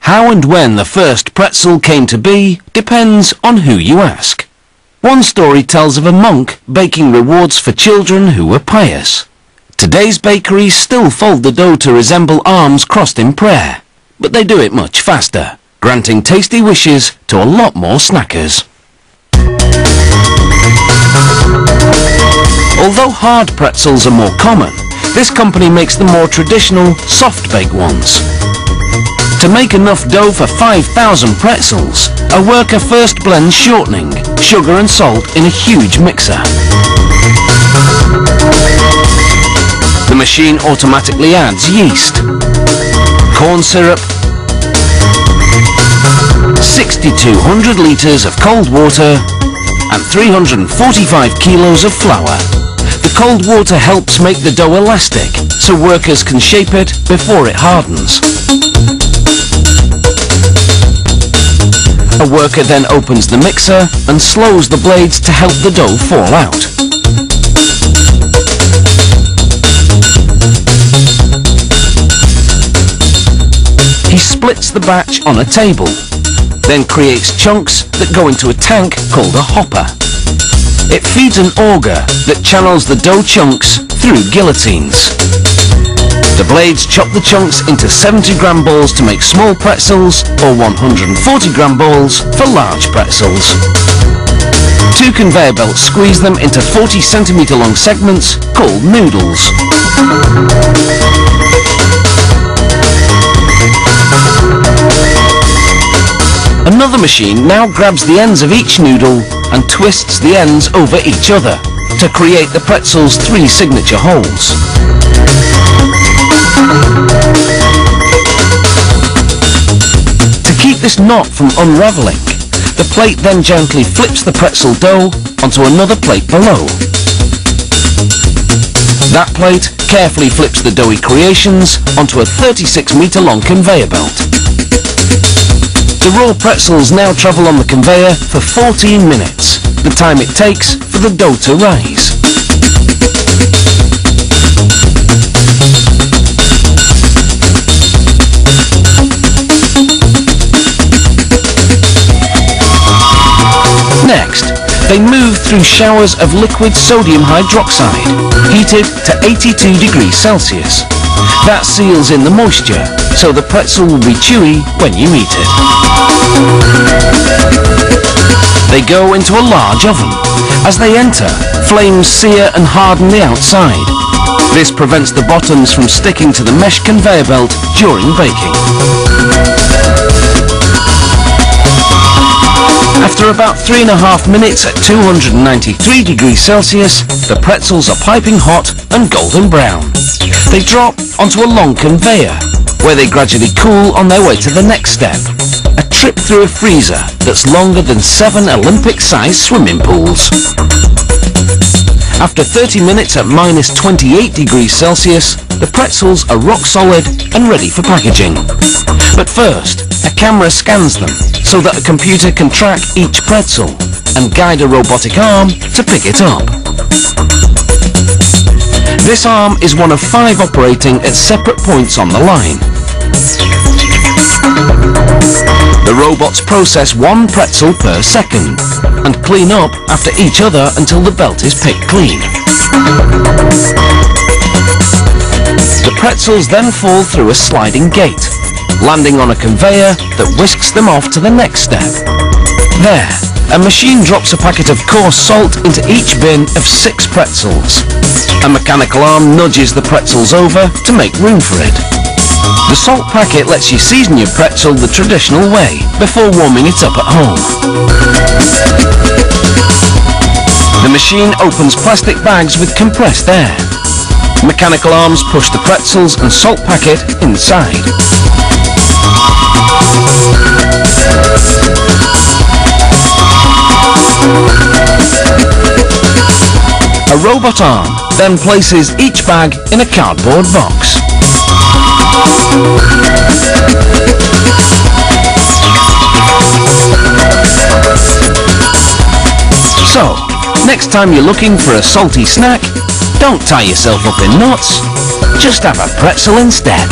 How and when the first pretzel came to be depends on who you ask. One story tells of a monk baking rewards for children who were pious. Today's bakeries still fold the dough to resemble arms crossed in prayer, but they do it much faster, granting tasty wishes to a lot more snackers. Although hard pretzels are more common, this company makes the more traditional soft-bake ones. To make enough dough for 5,000 pretzels, a worker first blends shortening, sugar and salt in a huge mixer. The machine automatically adds yeast, corn syrup, 6,200 litres of cold water and 345 kilos of flour. The cold water helps make the dough elastic, so workers can shape it before it hardens. A worker then opens the mixer and slows the blades to help the dough fall out. He splits the batch on a table, then creates chunks that go into a tank called a hopper. It feeds an auger that channels the dough chunks through guillotines. The blades chop the chunks into 70-gram balls to make small pretzels or 140-gram balls for large pretzels. Two conveyor belts squeeze them into 40-centimeter long segments called noodles. Another machine now grabs the ends of each noodle and twists the ends over each other to create the pretzel's 3 signature holes. To keep this knot from unraveling, the plate then gently flips the pretzel dough onto another plate below. That plate carefully flips the doughy creations onto a 36-meter long conveyor belt. The raw pretzels now travel on the conveyor for 14 minutes, the time it takes for the dough to rise. Next, they move through showers of liquid sodium hydroxide, heated to 82 degrees Celsius. That seals in the moisture, so the pretzel will be chewy when you eat it. They go into a large oven. As they enter, flames sear and harden the outside. This prevents the bottoms from sticking to the mesh conveyor belt during baking. After about 3.5 minutes at 293 degrees Celsius, the pretzels are piping hot and golden brown. They drop onto a long conveyor, where they gradually cool on their way to the next step, a trip through a freezer that's longer than 7 Olympic-sized swimming pools. After 30 minutes at minus 28 degrees Celsius, the pretzels are rock solid and ready for packaging. But first, a camera scans them so that a computer can track each pretzel and guide a robotic arm to pick it up. This arm is one of 5 operating at separate points on the line. The robots process 1 pretzel per second and clean up after each other until the belt is picked clean. The pretzels then fall through a sliding gate, landing on a conveyor that whisks them off to the next step. There, a machine drops a packet of coarse salt into each bin of 6 pretzels. A mechanical arm nudges the pretzels over to make room for it. The salt packet lets you season your pretzel the traditional way before warming it up at home. The machine opens plastic bags with compressed air. Mechanical arms push the pretzels and salt packet inside. A robot arm then places each bag in a cardboard box. So, next time you're looking for a salty snack, don't tie yourself up in knots, just have a pretzel instead.